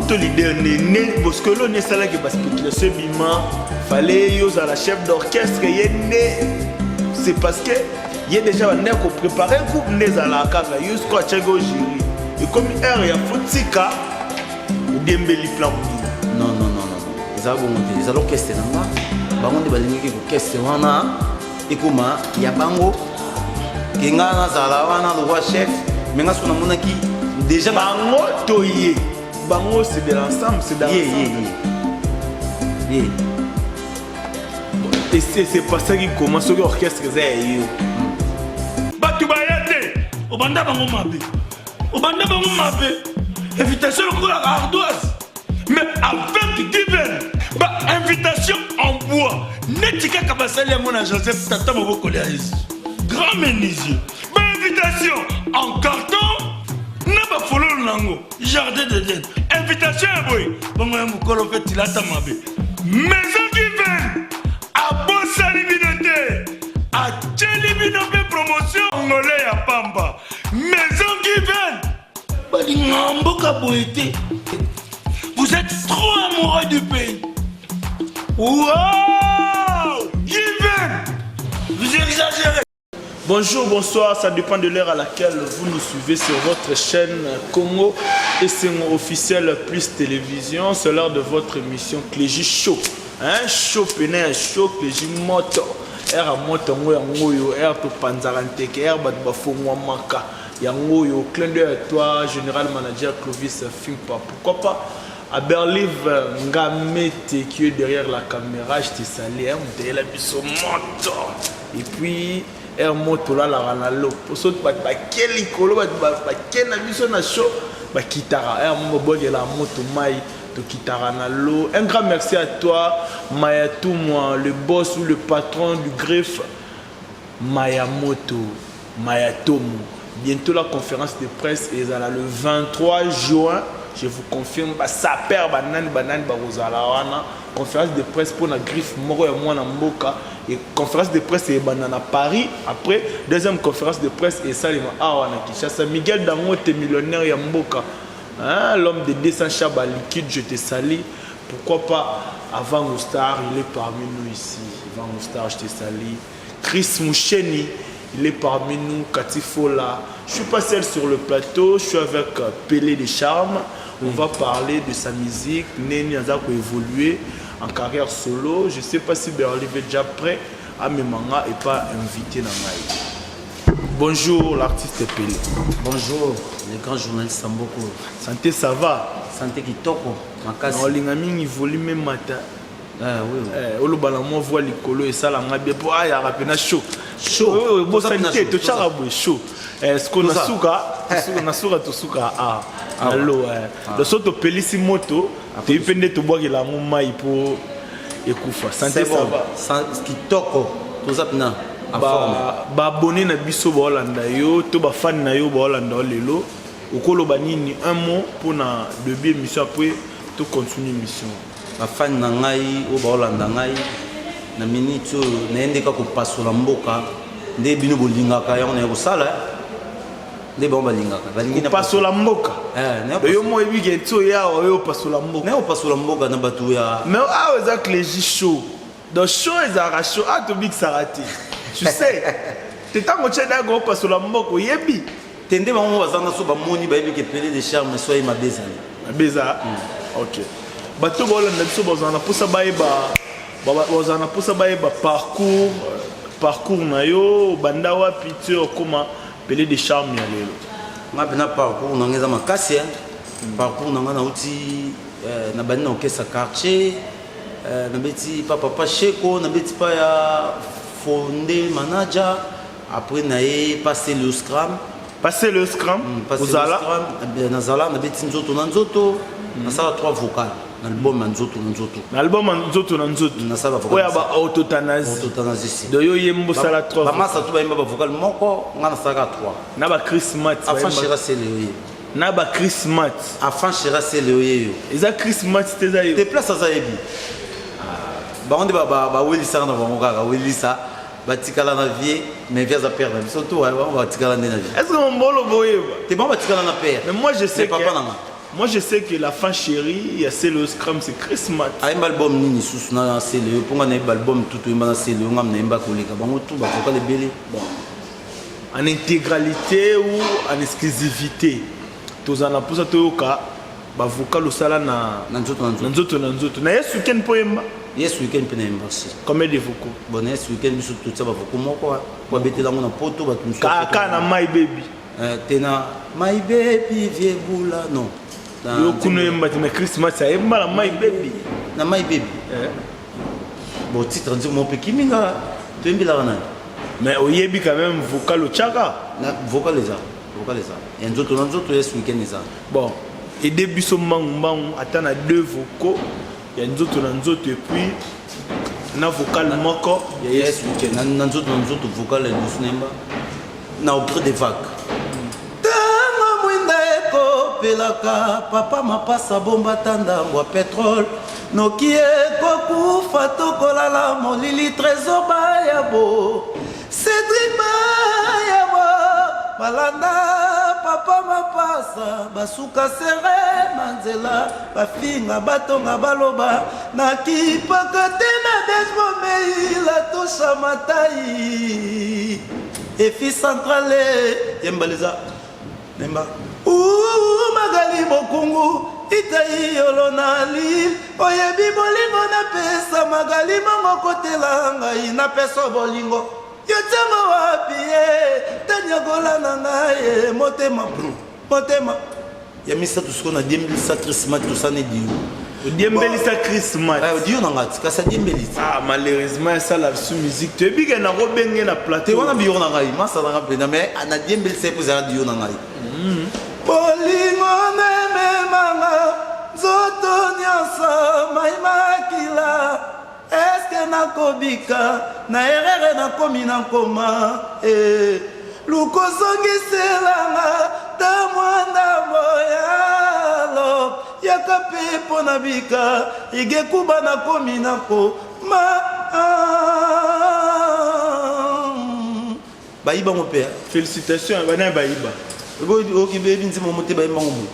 to leader né parce que l'on est ça là qui va spéculation bima fallait yo à la chef d'orchestre c'est parce que il y a déjà un éco préparé un groupe né à la kaka yo quoi tchego jury et comme air ya futika ou dembeli plan non ils ont monté ils ont orchestre nanga bango de balingi ko orchestre wana ekoma ya bango kinga na zala wana le roi chef mais nga sona monaki déjà bango toyé bango c'est de l'ensemble c'est dans l'ensemble et c'est pas ça qui commence au orchestre que c'est yo batu bayate obanda bango mabe invitation pour la ardoise mais avec divin invitation en bois netika kabasali à mon Joseph tata moboko les grand menuisier invitation en carton n'a pas follow nango jardin d'Éden invitation à boy bango ya mukolo fait tilata mabe maison divine à bossa libinoté à Tchelibinope promotion angolais à Pamba maison divine balingamboka boité vous êtes trop amoureux du pays. Wow! Divin! Vous exagérez. Bonjour, bonsoir, ça dépend de l'heure à laquelle vous nous suivez sur votre chaîne Congo et c'est officiel plus télévision. C'est l'heure de votre émission Clégie Show. Hein? Show péné, show Clégie moto. Air à moto, ngoyo, air to panzaranteke, air bat bafongwa maka. Yangoyo, clin d'œil à toi, général manager Clovis Fimpa. Pourquoi pas? À Berliv Ngamete qui est derrière la caméra, je t'ai salé, la biso moto. Et puis, air moto là, la ranalo. Pour ça, quel icolo, quel biso na show, kitara, air mobo de la moto maï, to kitara na l'eau. Un grand merci à toi, Mayatou, moi, le boss ou le patron du greffe, Mayamoto, Mayatomo. Bientôt la conférence de presse est le 23 juin. Je vous confirme, ça perd banane barozala conférence de presse pour la griffe moro et moi mboka et conférence de presse et banana Paris. Après deuxième conférence de presse et ça wana Kinshasa. Miguel Dangote millionnaire ya mboka, hein, l'homme de 200 chaba liquide, je te salue. Pourquoi pas avant Moustar, il est parmi nous ici. Avant Moustar, je te salue. Chris Moucheni, il est parmi nous. Katifola. Je suis pas seul sur le plateau, je suis avec Pelé des Charmes. On va parler de sa musique. Neni Azako évolué en carrière solo. Je ne sais pas si Berliv est déjà prêt à mes mangas et pas invité dans ma. Bonjour l'artiste Pelé. Bonjour le grand journaliste Samboko. Santé, ça va? Santé Kitoko. Makasi. Non, l'ingami évolue même matin. Ah oui. Le balamois voit les colos et ça la bien pour il y a rapidement chaud. Chaud. Bon santé, tout ça chaud. Est-ce qu'on a souka to souka allo le soto pelisi moto tu pende to boire la mai pour ekufa. Santé, ça va? Kitoko. Tout ça na ba abonné na biso ba Hollanda yo to ba fan na yo ba Hollanda lelo okolo banini un mot pour na début émission après to continuer émission. Ba fan na ngai o ba Hollanda ngai na minute naendeka ko pasola mboka nde bino bolingaka yango na ko sala nde ba balingaka balingi na pasola mboka yo mo ebige to ya yo pasola mboka na pasola mboka na batu ya mais za Clégie Show dans show ezara show to big sarati tu sais tetango tcheda go pasola mboka yebi tende bango bazanga so ba moni ba ebike Pelé des Charmes so ma bezali beza. OK bato ba Hollanda biso bazana posa baeba bazana posa baeba parcours na yo banda wapi tu koma Pelé des Charmes ya lelo. Nga bina parcours na ngeza makasi parcours na nga na uti na bani na orchestre quartier na beti papa Cheko na beti pa ya fondé manager après na e passer le scrum Ozala na zala na beti nzoto na nzoto na sala 3 vocales na album nzoto na nzoto na sala vocal oya ba autotanasie do yo yembo sala 3 ba masa to ba yemba ba vocal moko nga na sala 3 na ba Christmas afin chira sele na ba Christmas afin chira sele yo eza Christmas teza yo te place za yebi ba onde ba welisa na ba ngaka welisa batikala na vie mais via za père na surtout batikala na vie. Est-ce que mon bolo boyeba te ba batikala na père mais moi je sais papa na Moi, je sais que la fin chérie, il y a le Scrum, c'est Christmas. Un album ni sous na c'est le pour un album tout le c'est le ngam na imba koleka bango tout ba ko le belé. Bon. En intégralité ou en exclusivité. Tous en pour ça toyoka ba vocal au sala na nzoto. Na yes weekend poema. Yes weekend pe na imba si. Combien de vocaux? Bon yes weekend biso tout ça ba vocaux moko ko betela ngo na poto ba tout ça. Ka na my baby. Tena my baby vie bula non. Yo kuno yemba na Christmas ya yemba na my baby. Na my baby. Bon titre ndio mo pe kiminga to yembila kana. Mais oyebi quand même vocal au tchaka. Na vocal les ça. Et nzoto yes weekend ça. Bon, et début so mang attend à 2 vocaux. Il y a nzoto et puis na vocal moko yes weekend. Na nzoto vocal le nemba. Na au gré des vagues. Pelaka papa mapasa bomba tanda wa pétrole noki ekokufa tokolala molili trésor bayabo Cédric bayabo balanda papa mapasa basuka sere manzela bafinga batonga baloba nakipaka te na desmomei la tosha matai efi centrale yembaliza nemba magali bokungu itai yolo na lil oyebi bolingo na pesa magali mango kotela ngai na pesa bolingo yo tsango wapi tanyagola na ngai motema ya misa tusko na diembelisa Christmas tout ça ne dio diembelisa Christmas dio na ngati kasa diembelisa malheureusement ça la sous musique tu biga na robenge na plateau te wana biyo na ngai masa na pena mais ana diembelisa pour ça dio na ngai bolingo nememanga nzoto nyonso maimakila eske nakobika na erere nakomi na nkoma lukozongiselanga ta mwanda moyalo yaka mpe mpo na bika igekuba nakomi na koma bayibango mpe félicitations bana bayiba oki bebi nzima mote bayibango mo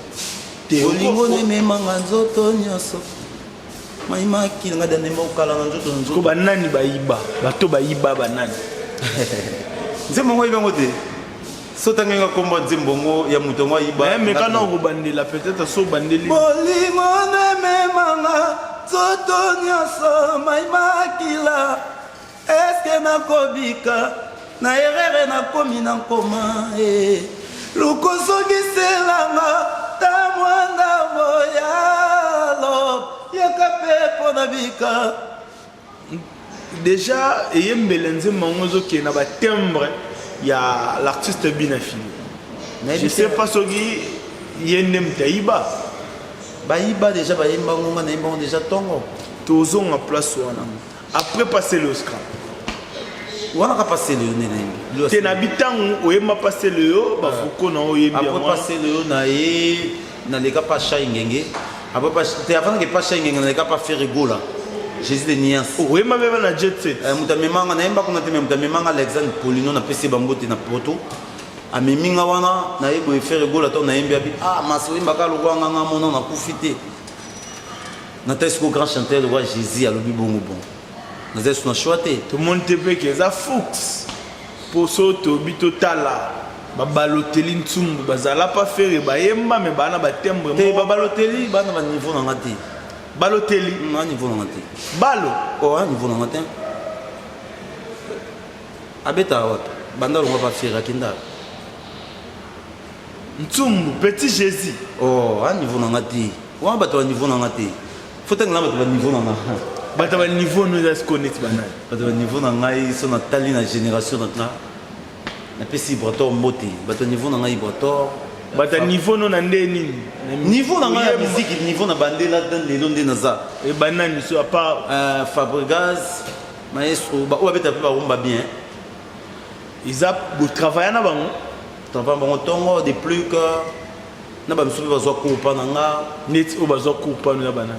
bolingo nememanga nzoto nyonso maimaki nga danemba okala na nzoto ko banani bayiba bato bayiba banani nzembo ngo yibango te sotanga nga komba nzembo ngo ya muto ngo yiba mais kana ko bandela peut-être so bandeli bolingo nememanga nzoto nyonso maimaki la eske nakobika na erere nakomi na nkoma lukozongiselanga ta mwanda moyalo yaka mpe mpo na bika déjà eyembele nzembo yango ozokende na batembre ya l'artiste binafini je sais pas soki ye nde moto ayiba bayiba déjà bayemba ngo nga nayemba ngo déjà ntongo tozonga place wana après passer le scrap wana ka passer le nene te na bitango oyemba passer le yo bafuko na oyembi après passer le yo na ye na leka pa cha ingenge après pas te avant que pas cha ingenge na leka pa faire rigola Jésus de Nias oyemba beba na jet set mutamemanga na yemba kuna te mutamemanga Alexandre Polino na pese bangote na poto ameminga wana na yebo faire rigola to na yembi abi maso yemba ka lugwanga nga mona na kufite na tesco grand chanteur de roi Jésus à lobi bongo bon na zesu na choité tout le monde te pe que za Fuchs poso to bito tala babaloteli ntsumbu bazala pa faire bayemba me bana batembre te babaloteli bana ba niveau na ngati baloteli na niveau na ngati balo a niveau na ngati abeta wat banda lo pa faire kinda ntsumbu petit Jésus a niveau na ngati wa bato ba niveau na ngati faut ngala bato ba niveau na ngati bato ba niveau nous est connecté banana bato ba niveau na ngai so na tali na génération na na pesi brator mbote bato niveau na ngai brator bato niveau no na ndeni niveau na ngai musique niveau na bandela dans les londes naza et banani so à part Fabregas maestro ba o beta pe ba rumba bien ils a beau travailler na bango travailler bango tongo de plus que na ba msubi bazwa ko pa na nga net o bazwa ko pa na banana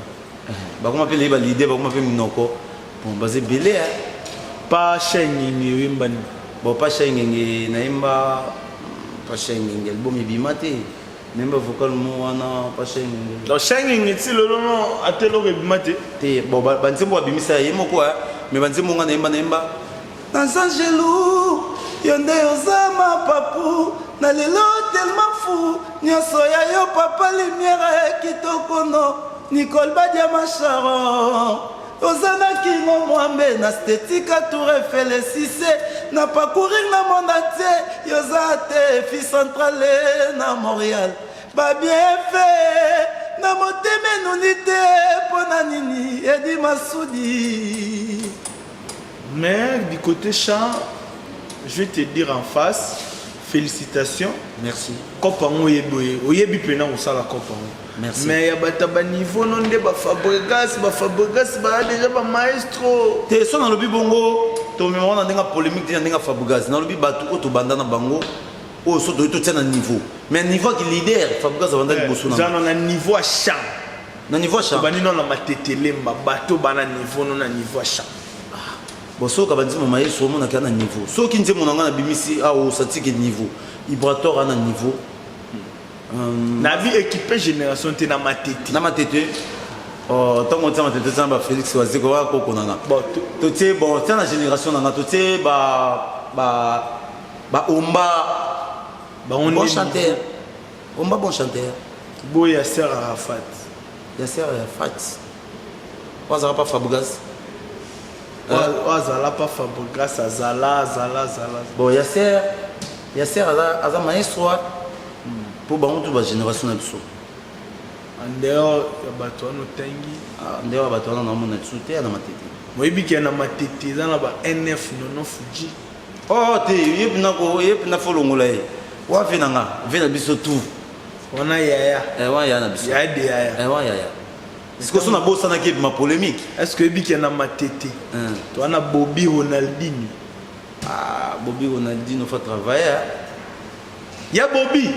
ba comment appeler ba l'idée ba comment appeler minoko bon basé belé pas chaîne ni wembani bon pas chaîne na imba pas chaîne album ibimate Nemba vocal mo wana pas cheng. Donc cheng ti le non atelo rebimate. Te bon banzembo abimisa yemo quoi mais banzembo nga nemba. Dans un gelou yonde ozama papu na lelo tellement fou nyoso ya yo papa lumière kitoko no Nicole Badia Macharon Ozana Kingo Mwambe na Stetika Tour Eiffel Cissé na parcourir na monde entier Yozate fille centrale na Montréal ba bien fait na moteme nunité pona nini Edi Massoudi. Mais du côté chant, je vais te dire en face, félicitations. Merci. Kopango yeboye, oyebi pena osala kopango. Merci. Mais ya ba niveau non de ba Fabregas ba déjà ba maestro. Te so na lobi bongo, to me wana ndenga polémique te ndenga Fabregas. Na lobi batu o to banda na bango, o so to tia na niveau. Mais niveau qui leader, Fabregas banda liboso na. Zana na niveau à chant. Na niveau à chant. Bani non na matetele mba bato bana niveau non na niveau à chant. Boso kabandi mo maestro mo na kana niveau. So ki nze mo na bimisi a o satiki niveau. Ibrator ana niveau. Na vie équipé génération te na matete. Na matete. Oh, tant on tient matete ça ba Félix Wazeko wa koko nanga. Bon, to tie bon, tient la génération nanga to tie ba Omba bon chanteur. Omba bon chanteur. Boy Yasser Arafat. Yasser Arafat. Wazara pas Fabregas. Azala pas Fabregas, azala. Bon, Yasser aza maestro pour bango toute la génération na biso. En dehors ya bato no tangi. En dehors bato na mona tsuté na matete. Moyebi ki na matete za na ba NF nono Fuji. Oh te yep na folongola e. Wa fe nanga, ve na biso tout. Wana yaya. Wa ya na biso. Ya de yaya. Wa ya. Est-ce que son abo sana ki ma polémique? Est-ce que yebi ki na matete? To ana Bobby Ronaldinho. Ah, Bobby Ronaldinho faut travailler. Ya Bobby.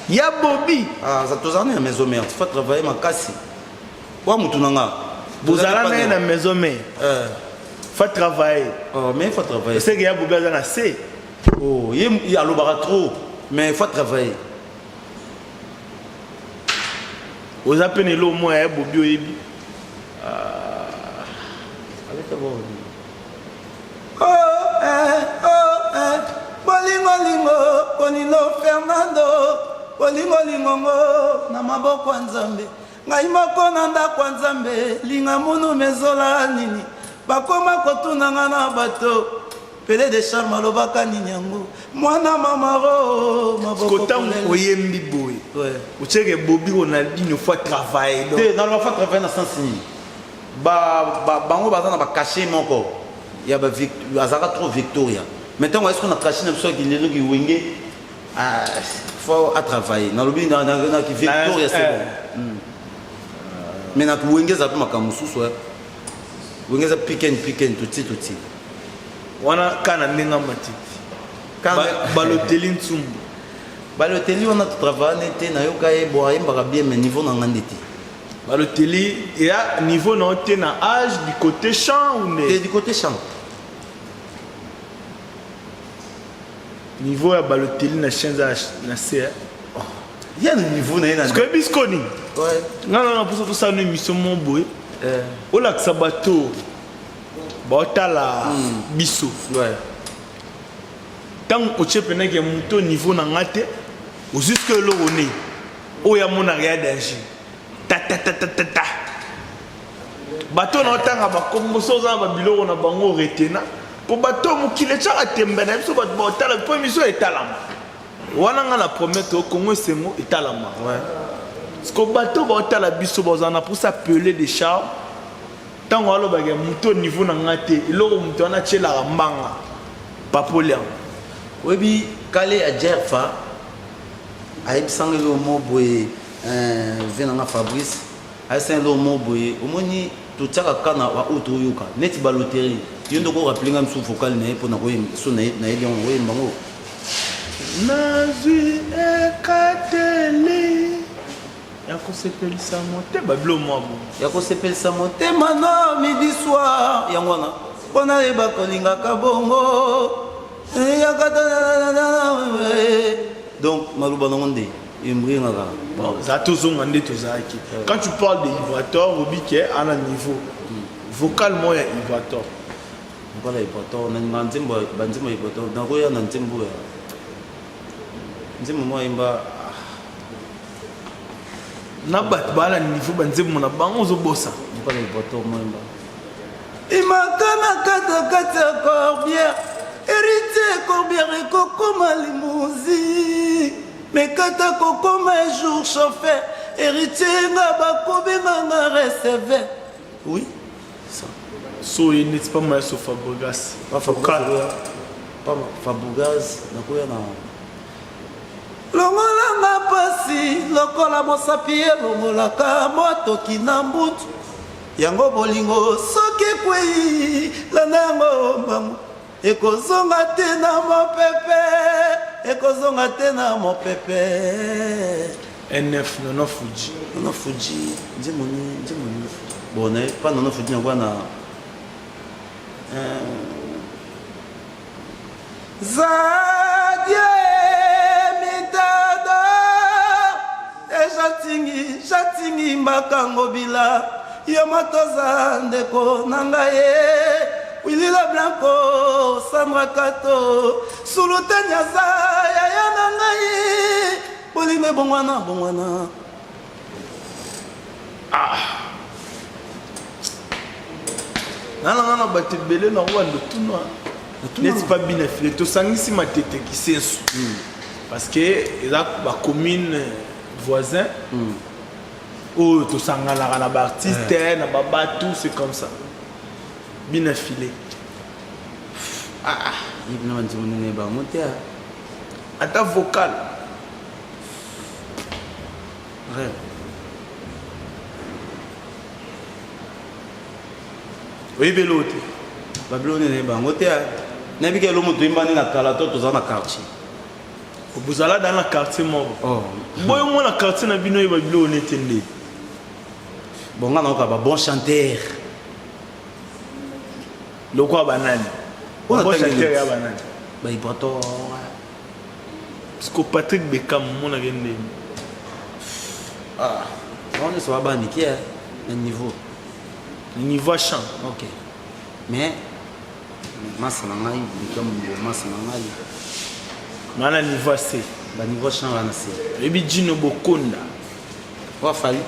Ya Bobby. Ah, ça tozana na maison mère, faut travailler ma kasi. Wa mutu nanga. Bozala na na maison mère. Faut travailler. Oh, mais faut travailler. C'est que ya Bobby azana C. Oh, il a l'obara trop, mais faut travailler. Aux appels au moins ya Bobby oyebi. Bolingo Bonino Fernando Bolingo na maboko nzambe ngai moko na ndako nzambe linga munu mezola nini bakoma kotunanga na bato pele de charme alobaka nini yango mwana mamaro maboko kotam oyembi boy ucheke Bobby Ronaldinho faut travailler donc te dans le faut travailler na sens ni bango bazana ba cacher moko ya ba azaka trop Victoria. Maintenant, est-ce qu'on a caché une chose qui est qui wingé? Faut à travailler. Dans le but, dans qui Victoria, c'est bon. Mais dans le wingé, ça peut marquer mon sous. Wingé, ça pique tout petit. On a quand on est dans matite. Balotelli Ntsumbu. Balotelli, on a travaillé, on a eu qu'à boire, on a bien, mais niveau n'a pas été. Balotelli, il y a niveau n'a été dans âge du côté champ ou n'est? Du côté champ. Niveau ya Balotelli na chenza na C. Il y a un niveau na parce que biskoni. Ouais. Non pour ça une émission mon boy. Ola Sabato. Baotala biso. Ouais. Tant o chepena ke muto niveau na ngate, o jusque lo oné. O ya mona rien danger. Ta. Bato na tanga ba kombo soza ba biloko na bango retena. Pour bateau mukile tchaka tembena biso bat botala po mission etalama wana nga na promettre au Congo c'est mo etalama ouais parce que bateau botala biso bozana pour s'appeler des chars tant walo baga muto niveau na ngate iloko muto na tchela mbanga papolia webi kale a jerfa aib sangelo moboye venanga Fabrice a sangelo moboye omoni to tchaka kana wa auto yoka net Balotelli yondo ko rappeler ngam sous vocal na pour na ko so na elion we mbango nazwi ekateli ya kosepelisa motema bilo mwabo ya kosepelisa motema na midi soir yango wana pona eba kolingaka bongo ya kata donc maluba na nde Bon, ça quand tu parles de Ivoator, Rubik est à un niveau. Vocalement, il y a Ivoator. Voilà, Ivoator, on a un Nzimbo, Banzimo Ivoator, dans quoi il y a un Nzimbo. Nzimbo, moi, il m'a. Nabat, bala niveau Banzimo, on a bango zobosa. Voilà, Ivoator, moi, il m'a. Il m'a kata corbière, héritier corbière et coco malimousi. Mais kata coco ma jour chauffeur, héritier n'a pas combien n'a recevé. Oui, ça. So, il n'est pas mal sur Fabregas. Pas Fabregas, dans quoi il y a un. Longola na pasi, lokola mosapie, longola ka moto kinambutu. Yango bolingo soki kwei lanango mbango ekozonga te na mopepe ekozonga te na mopepe NF Nono Fuji ndimoni bon pas Nono Fuji ngwa na zadie mitada jatingi makango bila Yamatoza ndeko nangaye Wilila Blanco Sandra Kato Sulutanya Zaya ya nangaye Bolime bongwana Nana bate belé na roi le tout n'est pas bien affilé to sangisi ma tete qui sensu parce que il a ba commune voisin oh tout ça na artiste na baba tout c'est comme ça bien affilé il n'a pas dit mon nez ba monter à ta vocale ouais oui belote Babylone ne ba monter na bike lo mutu imbani na kala to za na quartier vous allez dans le quartier mort oh boy moi na quartier na bino Babylone tende. Bon, on a un bon chanteur. Le quoi banane? Bon chanteur ya banane. Bah il porte. Parce que Patrick Beckham mon a gagné. Ah, on est sur la bande qui est le niveau. Le niveau chant. Ok. Mais masse nangai comme masse nangai. Mana niveau c'est. Bah niveau chant là c'est. Et puis Gino Bokonda. Wa fali.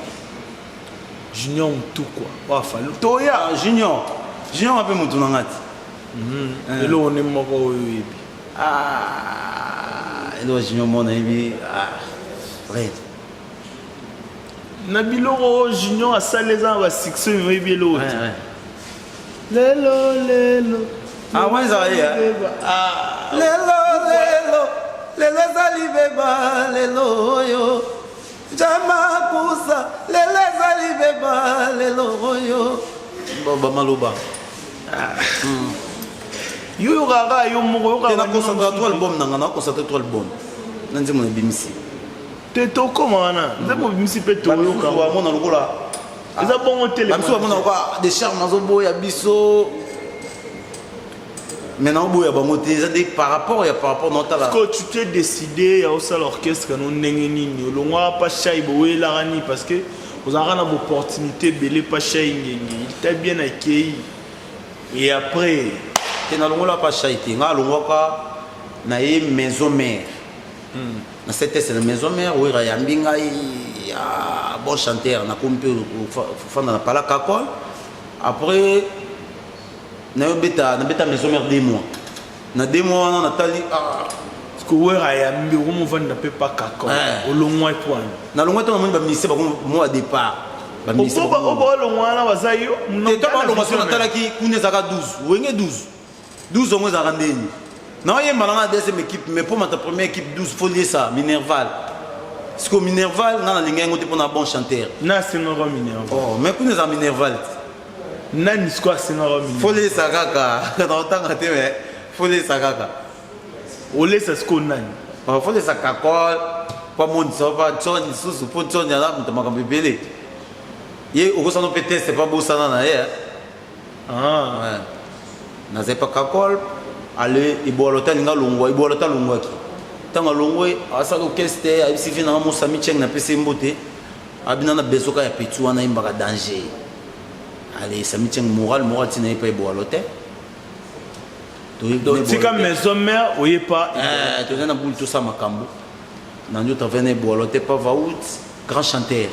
Junior tout quoi. Wa fali. Toya Junior un peu mutu nangati. Et là on est moko yebi. Et là Junior mon yebi vrai. Nabilo Junior a ça les ans va six yebi l'autre. Lelo. Ah ouais ça y est. Lelo zalibeba lelo yo Jama kusa lele zalibeba lelo yo Baba maloba. Yo gaga yo moko yo gaga. Concentre-toi album nangana, concentre-toi album. Nanzi mon bimisi. Te to comment na? Nza mo bimisi pe to yo ka. Wa mona lokola. Eza bon télé. Bamisi wa mona kwa des charmes azobo ya biso. Maintenant boya bangote par rapport nota là. Quand tu t'es décidé à aussi l'orchestre que nous n'engeni ni olongwa pas chaibo la rani parce que vous avez une opportunité belé pas chaingeni il t'a bien accueilli et après tu n'as l'ongwa pas chaité nga l'ongwa ka na ye maison mère na cette c'est la maison mère où il y a mbinga ya bon chanteur na compé fanda na pala kakol après na beta maison mère 2 mois na 2 mois na Nathalie parce que ouais ya mbi romo vanda pe pas kakol olongwa point na longwa to na ba ministre ba mo départ ba ministre ba olongwa na bazayo te to ba longwa so na talaki kune zaka 12 wenge 12 ongo zaka ndeni na yemba na deuxième équipe mais pour ma première équipe 12 faut lier ça Minerval parce que Minerval na linga ngote pour na bon chanteur na singoro Minerval oh mais kune za Minerval nani squat singoro Minerval faut lier ça kaka na otanga te mais faut lier ça kaka ole ça sco nani faut lier ça kakol pas monde ça pas tson sous pour tson ya la mutama kambele ye okosano peut-être c'est pas beau ça na ye ouais na zepa kakol ale ibolota linga longwa ibolota longwa ki tant à l'ongwe, à ça l'orchestre, à ici finalement mon sami tcheng n'a pas ses mboté, à bien na besoka ya petu wana imba danger. Allez, sami tcheng moral tina pas boire l'hôtel. Donc c'est comme maison mère, oui pas. Tu viens na boule tout ça makambo. Nanjo ta venu boire l'hôtel pas vaout, grand chanteur.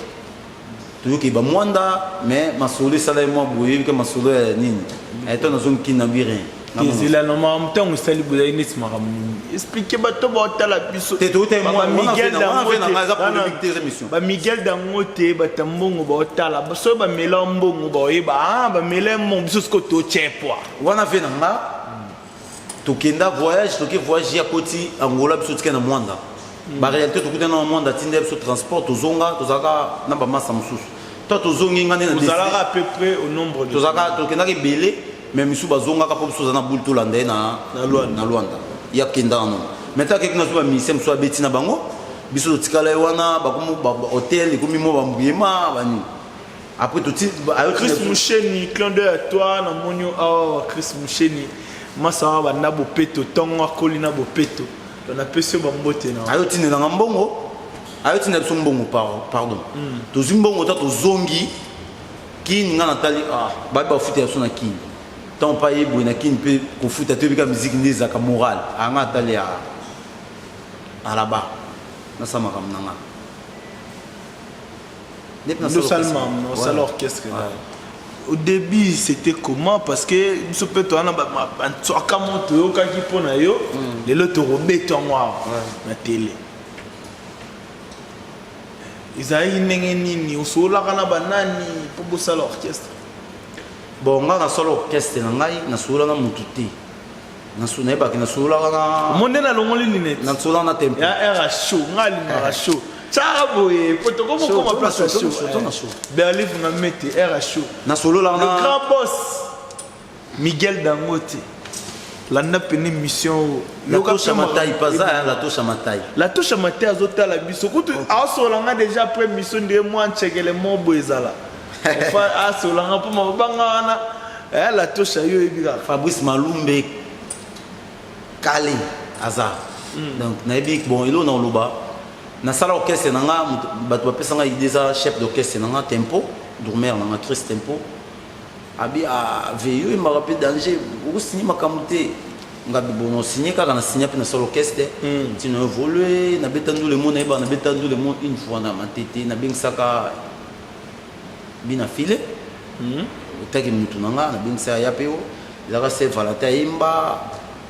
Tu qui ba mwanda, mais ma solo ça là moi boyer que ma solo nini. Et toi na zone qui n'a bien rien. Il a normalement temps où ça lui bouille n'est pas expliquez ba to ba ta la biso. T'es tout est moi Miguel Dangote. Miguel Dangote ba tambongo ba ta la ba so ba melambo ba ba melemo biso ko to chepoa. Wana fait nanga. Tu kenda voyage, tu voyage à côté Angola biso tika na mwanda. Ba réalité tu kutana na mwanda tinde biso transport to zonga to zaka na ba massa mususu. Toi to zongi ngane na. Vous allez à peu près au nombre de. To zaka to kenda ki belé. Même si bazonga ka pop sozana bul to lande na Luanda ya kenda no meta ke kuna so misem so beti na bango biso tikala wana ba komo hôtel ko mimo ba mbuyema bani après tout Chris Moucheni clin d'œil à toi na monyo Chris Moucheni masa ba na bo peto tongo akoli na bo peto on a pesé ba mbote na ayo tine na mbongo ayo tine so mbongo pardon to zimbongo to zongi ki ngana tali ba futi ya so na ki tant pas y bon qui ne peut confouter toute la musique ni za moral anga tali à là-bas na sama kam nanga nous seulement non c'est l'orchestre au début c'était comment parce que ce peut toi na ba tsoka moto yo ka ki pona yo les loto robeto ngwa na télé Isaïe nengeni usola kana banani pour ça l'orchestre. Bon, on a solo orchestre na solo na mututi. Na solo ba na solo na. Monde na longo linene. Na solo na tempo. Ya era show, ngali na show. Chabo e poto como place show. Berlin na mette era show. Na solo la na. Le grand boss Miguel Dangote. La na pene mission la touche à Mataï pas ça la touche à Mataï. La touche à Mataï azota la biso. Kutu a solo nga déjà après mission de moi nchekele mo boezala. Enfin, solanga pour ma bangana, la touche à yo ebira. Fabrice Malumbe, Kali, Azar. Donc, naibik bon, il est dans le bas. Na sala orchestre nanga, batwa pesanga ideza chef d'orchestre nanga tempo, dormir nanga Chris tempo. Abi a veillé, il m'a rappelé danger. Vous signez ma camoté. Ngabi bon, signé quand on a signé pour na sala orchestre. Tu n'as évolué, na betandu le monde, na betandu le monde une fois na matete, na bing saka. Bina filé otaki mutu nanga na bingisa ya peo ezaka se valata imba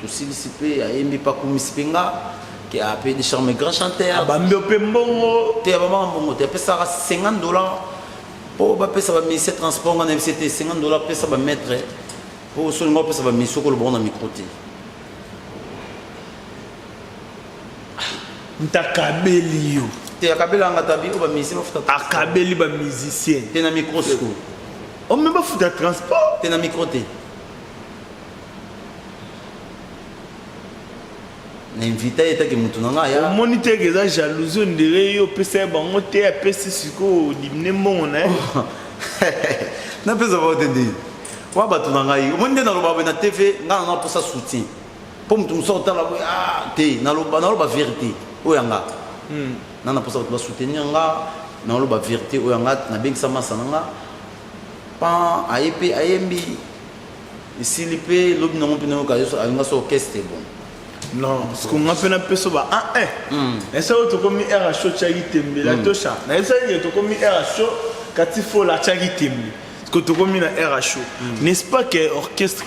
to silisipe ayembi pa kumisipenga ki a pe de charme grand chanteur bambi pe mbongo te ba mbongo te pesa $50 po ba pesa ba ministère transport ngana c'était $50 pesa ba maître po so ngo pesa ba mission ko le bon na micro te ntakabeli yo te akabela ngatabi o ba musicien ba akabeli ba musicien te na micro sco o même ba futa transport te na micro te na invité eta ke mutu nanga ya o moniteur que za jalousie ndire yo pesa bango te a pesa siko dimne mongo na na pesa ba otende wa batu nanga yi o monde na loba na TV ngana na posa soutien po mutu musota la te na loba vérité o yanga nana posa ba soutenir nga na loba vérité o yanga na bengisa masana nga pa ayepe ayembi isilipe lobi na mpe na ka yo nga so orchestre bon non parce qu'on a fait un peu ça ba et ça auto comme RH chagi tembe la tosha na ça y auto comme RH kati fo la chagi tembe parce que auto comme na RH n'est-ce pas que orchestre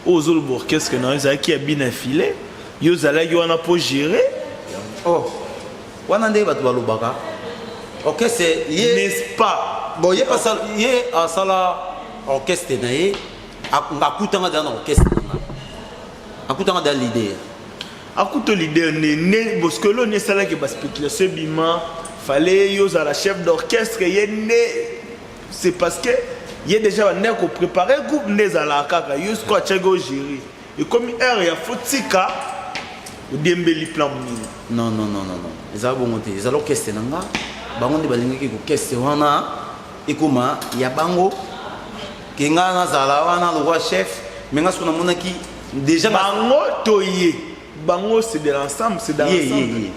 aux autres orchestre na ça qui a bien affilé yo zala yo na pour gérer wana nde batu balobaka orchestre n'est-ce pas bon ye pas ça ye a sala orchestre na ye akutanga dans orchestre akutanga dans l'idée akuto l'idée né parce que l'on est ça là que bas spéculation bima fallait yo za la chef d'orchestre ye né c'est parce que ye déjà né ko préparer groupe né za la kaka yo ko tchego gérer et comme air ya fotika ou dembeli plan non ils ont bon monté ils ont l'orchestre nanga bango de balingi ko orchestre wana ekoma ya bango kenga na zala wana le roi chef menga sona monaki déjà bango toye bango c'est de l'ensemble, c'est dans l'ensemble.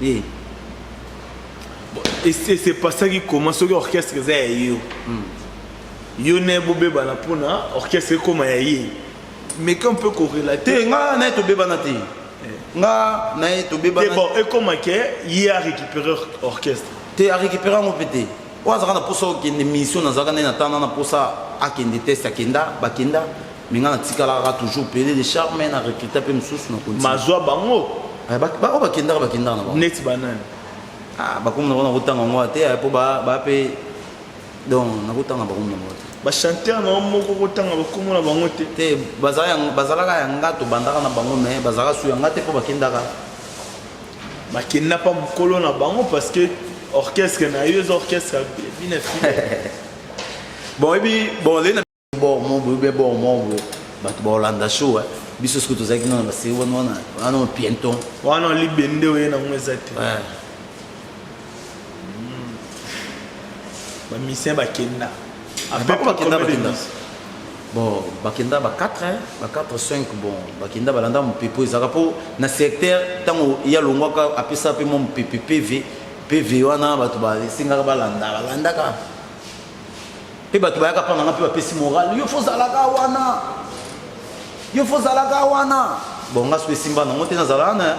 Et c'est pas ça qui commence l'orchestre yo. Yo ne bobé bana pona orchestre comme yayi. Mais qu'on peut corrélater. Nga na to beba na te. Nga na to beba na. Bon, et comment que il a récupéré orchestre. Te a récupéré mon pété. Oazaka na poso ki une mission na zaka na tana na posa akende test akenda bakenda. Mais nga na tikala toujours pédé de charme na recruter pe msusu na continue. Mazwa bango. Ba bakenda na ba. Net banane. Ah bakum na kotanga ngo te po ba pe donc na kotanga bakum na ngo. Ba chanteur na moko kotanga bakumu na bango te bazalaka yanga to bandaka na bango mais bazalaka su yanga te po bakendaka bakenda pa mukolo na bango parce que orchestre na yo orchestre bien fait. Bon et puis bon les na bon mon bato ba Hollanda show biso ce que tu zaki na ba se wana pienton wana libende we na mwezate ba mission bakenda. Bon, bakenda ba 4 hein, ba 4 5 bon, bakenda balanda mon pepo ezaka po na secteur tango ya longwaka apesa pe mon PV wana bato ba singa balanda ka. Pe bato ba yaka pana pe ba pesi moral, yo fozalaka wana. Bon, nga so simba na ngote na zalana.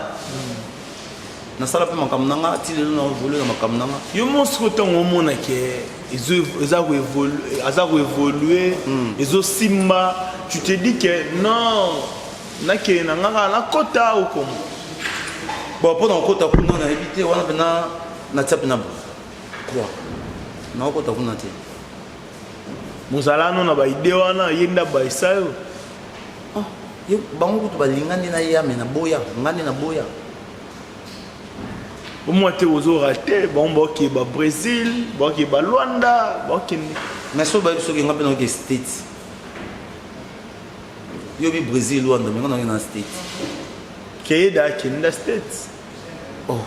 Na sala pe makamnanga tili na volu na makamnanga. Yo monstre tango mona ke ils ont évolué, ils ont simba. Tu te dis que non, na kota ou comment? Bon, pendant kota kuna na éviter wana pena na tsapina quoi? Na kota kuna te. Muzala no na ba idée wana yenda ba isayo. Ah, yo bango kutu balingani na yame na boya, ngani na boya. Au moins tu as raté, bon qui ba Brésil, bon qui ba Luanda, bon qui. Mais so ba biso ki ngape na ke States. Yo bi Brésil Luanda, mais on na States. Keda kinda States. Oh.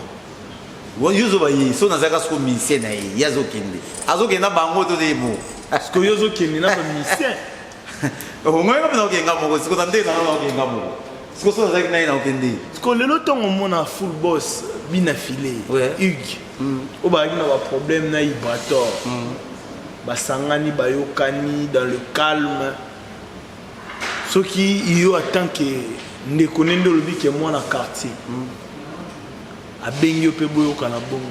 Wo yuzo ba yi so na zaka sko musicien na yi, yazo kende. Azo kenda bango to de mo. Est-ce que yozo kende na ba musicien? Oh, moi ngape na ke ngamo, siko tande na ke ngamo. Siko so na zaka na ina kende. Siko lelo tongo mona full boss. Bien affilé, Hugues. Au bas il y a un problème na Ibrator. Basangani bayokani dans le calme. Ce qui y a tant que ne connaît le but que moi dans quartier. A benyo pe boyo kana bongo.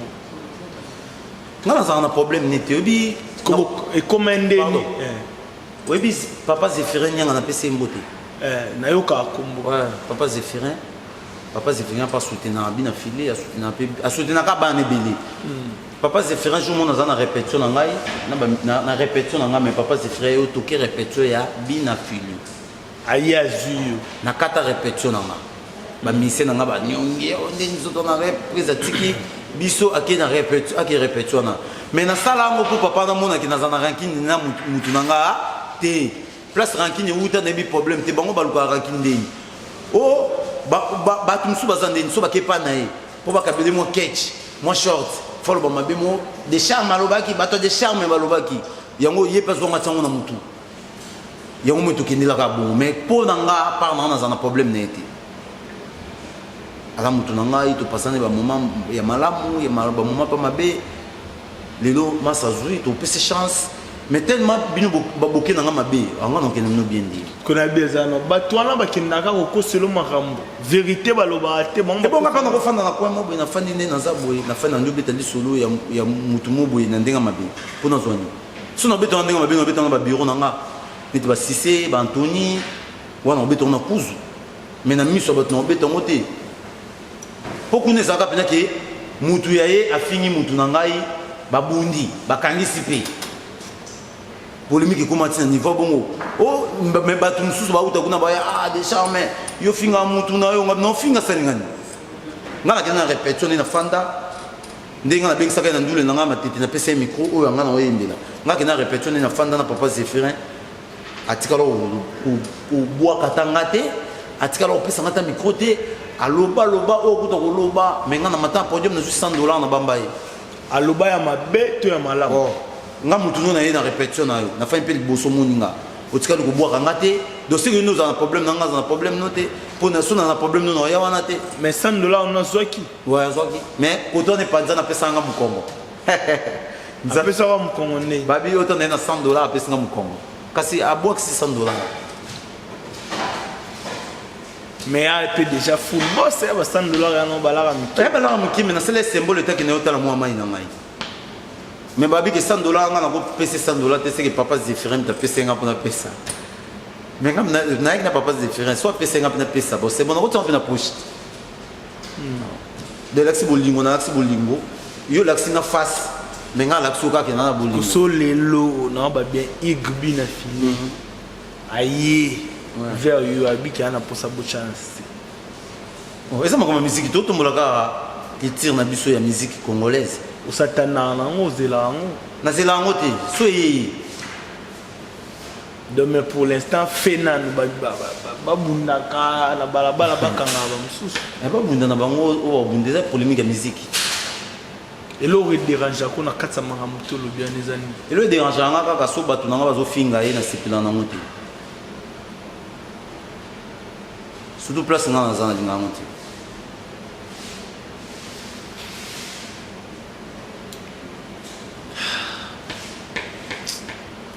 Nga na un problème nete obi et comment ndeni. Oui bis papa Zéphirin nyanga na pese mbote. Na yoka kombo. Ouais, papa Zéphirin pas soutenir bien affilé à soutenir ka ba nebeli. Papa Zéphirin jour mon na répétition na ngai na répétition na ngai mais papa Zéphirin au toquer répétition ya bien affilé. Ayi azur na kata répétition na ngai. Ba mission na ngai ba nyongi on ndeni zoto na reprise tiki biso ake na répétition na. Mais na sala ngo pour papa na mona ki na zana ranking na mutu na ngai te place ranking uta na bi problème te bango baluka ranking ndeni. Oh bato musu bazandeni so bakepa na ye po bakabeli mo catch mo short folo ba mabe mo de charme alobaki bato de charme balobaki yango ye peso nga tsango na mutu yango mutu kindila ka bon mais po nanga par na za na problème na été ala mutu nanga ito pasane ba moment ya malamu ya ba moment pa mabe lelo masazui to pese chance mais tellement bino baboké nanga mabe anga non kenno bien dit kona bezana batwana bakindaka ko selo makambo vérité baloba te bon bon ngapa na ko fanda na ko mo na fandi ne na zaboy na fanda ndobe tandi solo ya mutu moboy na ndenga mabe pona zwani so na beto ndenga mabe no beto na ba bureau nanga niti ba Cissé ba Anthony wana beto na kuzu mais na miso bato na beto ngote poku ne zaka pena ke mutu yaye afingi mutu na ngai babundi bakangisi pe polémique comment tu niveau bongo oh mais bato mususu ba uta kuna ba ah de charme yo finga mutu na yo no finga salingani ngala kana répétition na fanda ndenga na bengisa kana ndule na ngama tete na pesa micro oyo ngana oyembela ngala kana répétition na fanda na papa Zéphirin atikalo o bois katanga te atikalo pesa ngata micro te aloba o kuta ko loba mais ngana mata podium na $100 na bambaye aloba ya mabe to ya malamu nga mutu no na ye na répétition na yo na fa un peu liboso moninga otika ko boire ngate dossier que nous avons un problème na nga na problème noté Pour nous, on a un problème, nous n'avons pas. Mais 100 dollars, on a Zouaki. Ouais, Zouaki. Mais quand on est pas dans la personne à Mukongo. Après ça, on Congolais. Babi, autant on a 100 dollars à personne à Mukongo. Parce que à boire 600 dollars. Mais il peut déjà full boss, 100 dollars, on va la ramener. Mais c'est le symbole de qui n'est pas le moins maïna. Mais babi que 100 dollars, on a payé 100 dollars, c'est que papa se différent, tu as payé 50 pour la payer ça. Mais quand on a pas de différence, soit payé 50 pour payer ça, c'est bon, on va faire poche. De l'axi bolingo, on a l'axi bolingo, yo l'axi na face, mais on a l'axi qui est dans la bolingo. Sur les lots, on a bien igbi na fini. Aïe, vers yo abi qui a na pour sa bonne chance. Et ça, comme musique, tout le monde qui tire na biso ya musique congolaise. Ou satana na ngo zela ngo. Na zela ngo te, soyez. Mais pour l'instant, Fénan, Babundaka, la balabala, Bakanga, Moussous. Et pas Bundana Bango, ou Bundesa polémique à musique. Et là, il dérange qu'on a 400 maramoto le bien les années. Et le dérange, on a qu'à soba, tu n'as pas de finga et na sepila na monte. Surtout place on a dans la monte.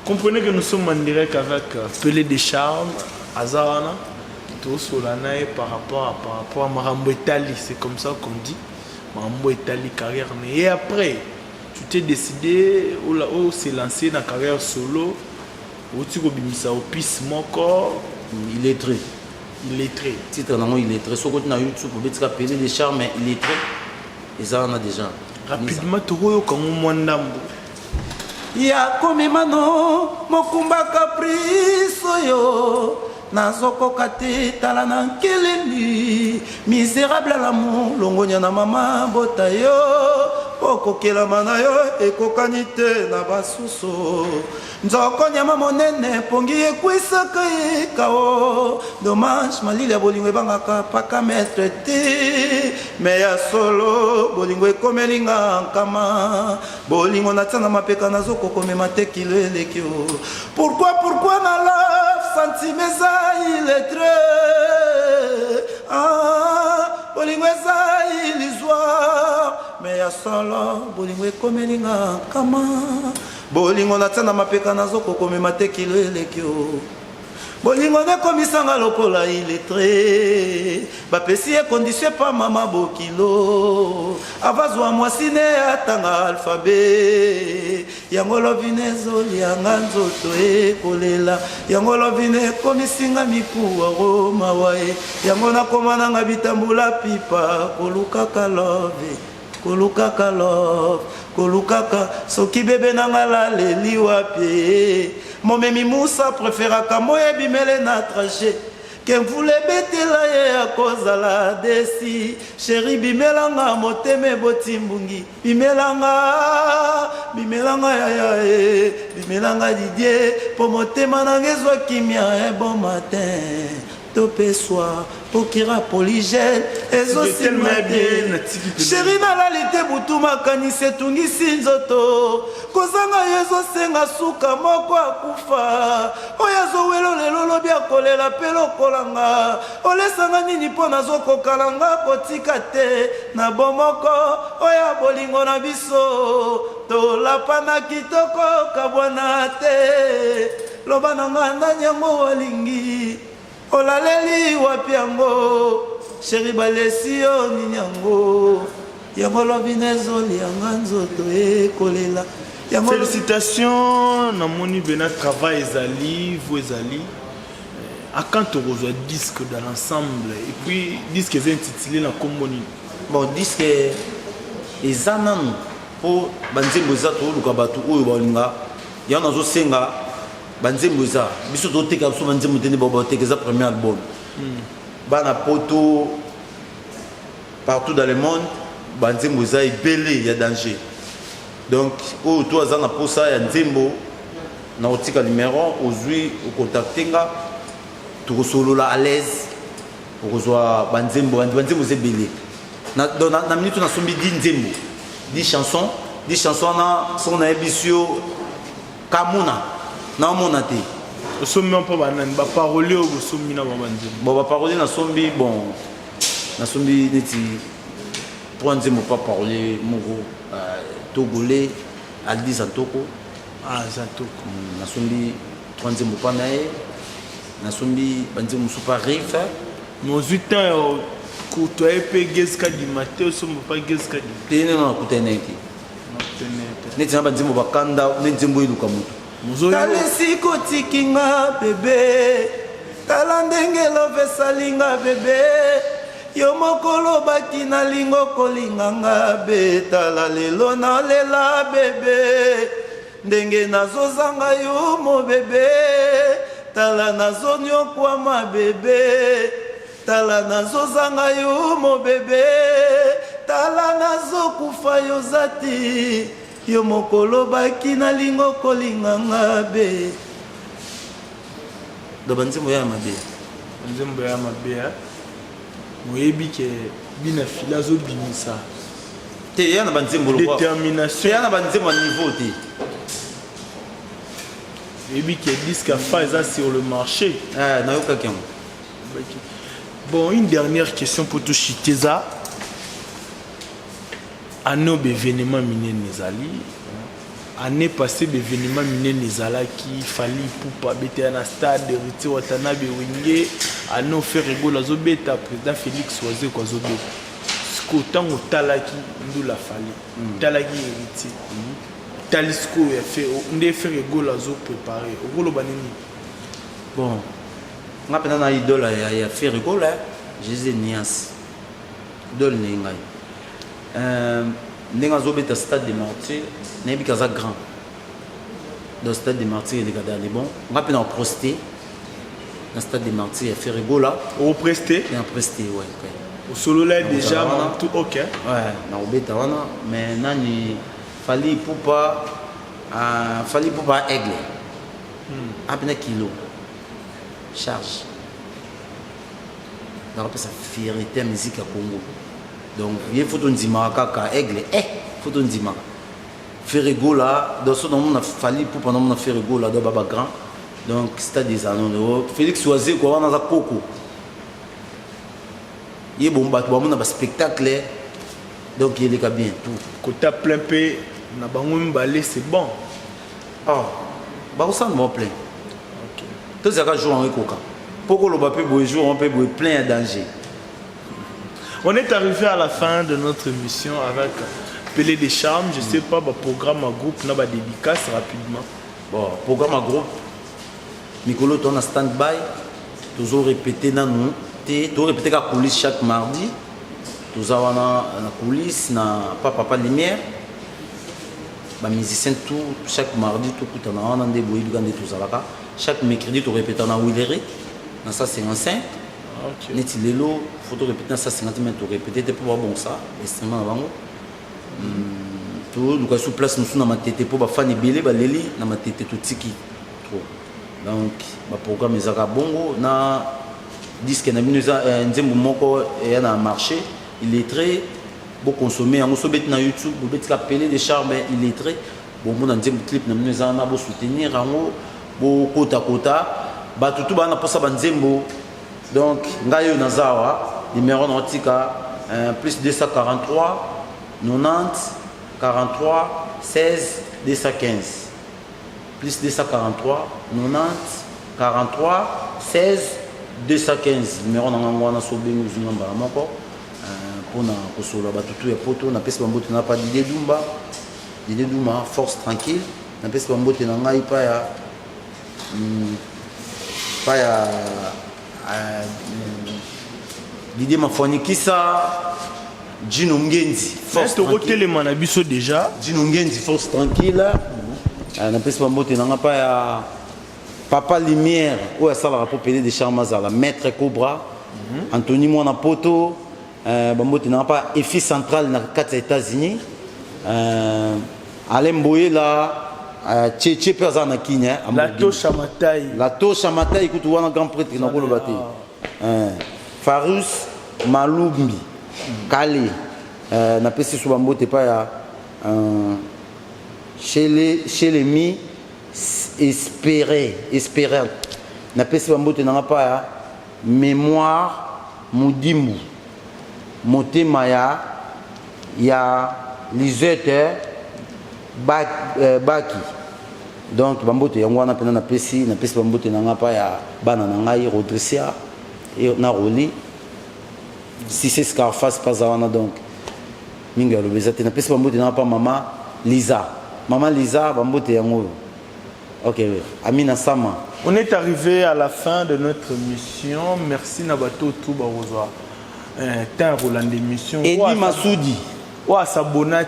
Comprenez que nous sommes en direct avec Pelé des Charmes, Azarana, tout Solana par rapport à Marambo Italie, c'est comme ça qu'on dit. Marambo Italie, carrière. Et après, tu t'es décidé, ou s'est lancé dans la carrière solo, ou tu as au piste mon corps. Il est très. Il est très. Titre non, il est très. Sur côté na YouTube, pour dire Pelé des Charmes, mais il est très. Et ça on a déjà. Rapidement, tu vois comme un ndambo. Ya komemano mokumba caprice yo nazokoka te tala na nkelemi misérable l'amour longonya na mama bota yo okokelama na yo ekokani te na basusu nzoko nyama monene pongi ekwisaka ekao dommage malili ya bolingo ebangaka paka maître te me ya solo bolingo ekomelinga nkama bolingo natia na mapeka nazokokomema te kilo eleki o pourquoi na love sentime eza illettré bolingo eza illusoire me ya solo bolingo ekomelinga nkama bolingo natia na mapeka nazokokomema te kilo eleki o bolingo nekomisanga lokola illettré bapesi ye condition pa mama bokilo avazwa mwasi ne atanga alphabet yango lovine ezolianga nzoto ekolela yango lovine ekomisinga mikuwa romawae yango nakoma nanga bitambula pipa kolukaka love kolukaka love kolukaka soki bebe nanga laleli wapi momemi musa préféraka moye bimele na trajet ke mvula ebetela ye akozala desi sheri bimelanga motema ebotimbungi bimelanga yaya e bimelanga didie po motema nanga ezwa kimia bon matin topé soir pokira polygel ezosimade sheri nalali te butu makanisi etungisi nzoto kozanga yo ezosenga suka moko akufa oyo azowelo lelo lobi akolela mpe lokolanga olesanga nini mpo nazokokalanga kotika te na bomoko oyo bolingo na biso tolapa na kitoko kabwana te loba nanga ndani yango walingi olaleli wapi yango sheri balesi yo nini yango yango lobi nezolianga nzoto ekolela. Félicitations, namoni bena travail ezali, vous ezali. À quand tu reçois disque dans l'ensemble et puis disque est intitulé na Comboni. Bon disque ezananu po banzembo za to luka batu oyo balinga ya nazo senga banzembo za biso to teka so banzembo tene ba teka za premier album. Bana poto partout dans le monde banzembo za ebele ya danger. Donc, au toi, ça n'a pas ça, il y a un zimbo, na otika numéro, aujourd'hui, au contactinga, tu reçois là à l'aise, tu reçois banzembo, banzembo c'est belé. Dans la minute, on a sombi 10 zimbo, 10 chansons, on a son ambitieux, Kamuna, na monate. Sommi un peu banane, ba parole au sommi na babandi. Bon, ba parole na sombi, bon, na sombi neti prendre mo pas parler moko togolais Aldi Zantoko. Ah, Zantoko. Na sombi prendre mo pas nae, na sombi bandi mo super rifa. Nos 8 ans kuto epe geska di Mateo somo pas geska di. Tene na kuteneti. Neti na bandi mo bakanda, neti mbo iluka mutu. talesi kotikinga bebe tala ndenge love esalinga bebe yo moko olobaki nalingo kolinganga be tala lelo nalela bebe ndenge nazozanga yo mo bebe tala nazonyokwama bebe tala nazozanga yo mo bebe tala nazokufa yo zati yo mokolo baki nalingo kolinganga be do banzembo ya mabe Nzembo ya mabe moyebi ke bina filazo bimisa te ya na banzembo lo détermination ya na banzembo niveau te moyebi ke disque à faire sur le marché. na yoka kemo. Bon, une dernière question pour tout Chiteza. Année événement miné Nezali. Année passée, l'événement miné Nezala qui fallait pour pas bêter un stade de Riti Watanabe Wingé. Année fait rigolo la zobeta président Félix Oisé quoi zobé. Ce qu'autant au talaki nous la fallait. Talaki Riti. Talisco a fait. On a fait rigolo la zo préparé. Au gros banini. Bon, on a pendant idole ya fait rigolo là. Jésus Nias. Idole n'engai. Ndenge zobeta stade des martyrs nayebi kaza grand dans stade des martyrs les gars les bons on va peine en prosté dans stade des martyrs faire rigola Au presté et en presté ouais au solo là déjà tout ok ouais na obeta wana mais nani fali pour pas aigle à peine kilo charge dans la ça fierté musique à Congo. Donc, il faut un dimanche à aigle. Il faut un dimanche. Faire rigola, dans ce moment, on a fallu pour pendant qu'on a fait rigola dans Baba Grand. Donc, c'était des années. Félix Oisé, quoi, on a un coco. Il y a un spectacle. Donc, il est bien tout. Quand tu as plein pays, c'est bon. Ah, bah, ça me plein. Tout ça, jouer en coca. Pourquoi le papier joue, on peut plein de danger. On est arrivé à la fin de notre émission avec Pelé des Charmes. Je ne sais pas, programme à groupe, on a des dédicaces rapidement. Bon, programme à groupe. Mikolo, on a stand-by. Toujours répété dans nous. Toujours répété la coulisse chaque mardi. Toujours on a la coulisse, na Papa Lumière. Les musiciens, tout, chaque mardi, tout le temps, on a des bruits, chaque mercredi, tu répètes dans Willery. Dans ça, c'est enceinte. Neti lelo photo répéter ça 50 mètres répéter pour voir bon ça extrêmement avant tout donc sur place nous na matete pour ba fan belé ba leli na matete tout tiki trop donc ba programme ezaka bongo na disque na binoza nzembo moko ya na marché il est très beau consommer en so bet na YouTube bo bet ka Pelé des Charmes il est très bon mon nzembo clip na binoza na bo soutenir ango bo kota ba tout ba na posa ba nzembo. Donc, Ngayo Nazawa, numéro nautica, plus 243, 90, 43, 16, 215. Plus 243, 90, 43, 16, 215. Numéro Nangwana Sobe Muzunamba Moko. Pour na Kosola Batutu et Poto, na Pes Bambote n'a pas d'idée Dumba. L'idée Dumba, force tranquille. Na Pes Bambote n'a pas ya. L'idée m'a fourni qui ça Gino Ngenzi force tranquille déjà Gino Ngenzi force tranquille na pesa mbote nanga pa ya Papa Lumière ou ça la rapport Pelé des Charmes la maître Cobra Anthony Mona Poto bambote nanga pa EFI central na 4 États-Unis Alain Boye là Tchétché Perzana Kinya la touche à Mataï écoute wana grand prêtre na ko lobate Farus Malumbi Kale na pesi subambote pa ya chez les mi espérer napesi bambote nanga pa ya mémoire mudimbu motema ya Lisette baki donc bambote yango wana pena napesi bambote nanga pa ya bana na ngai Rodricia na Roli si c'est Scarface pas wana donc mingi alobeza te napesi bambote nanga pa maman Lisa bambote yango. Ok, Amina Sama. On est arrivé à la fin de notre mission. Merci Nabato Touba Rosa. T'as un Roland d'émission. Eddie Massoudi. À s'abonner,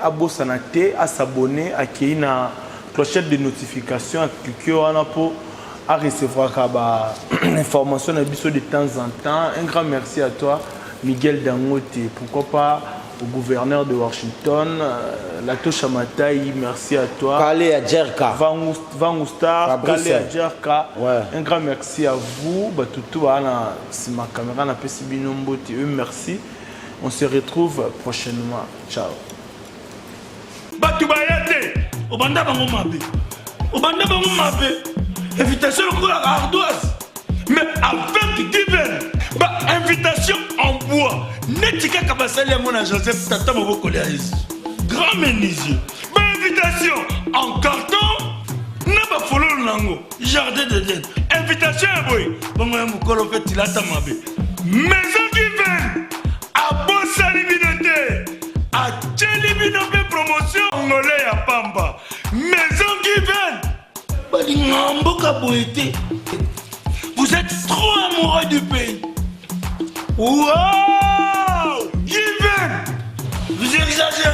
à bossanate, à s'abonner, à qui na clochette de notification, à cliquer à recevoir des informations de temps en temps. Un grand merci à toi, Miguel Dangote. Pourquoi pas au gouverneur de Washington, Lato Chamatai, merci à toi. Kale Adjerka. Van Oustar, Kale Adjerka. Un grand merci à vous. C'est ma caméra, na Pesibino Mbote. Merci. On se retrouve prochainement. Ciao. Batubayate, Obanda Bango Mabe. Obanda Bango Mabe. Invitation à ardoise. Mais avec divin. Invitation en bois. Netika Kabasali à mon Joseph Tata Moboko grand menuisier. Invitation en carton. N'a pas follow Nango. Jardin de Dène. Invitation à boy. Bon, Mokolo fait il a tamabé. Maison divine. À Bossali Binote. À Tcheli Binote promotion. Angolais à Pamba. Maison divine. Vous êtes trop amoureux du pays. Wow! Given! Vous exagérez!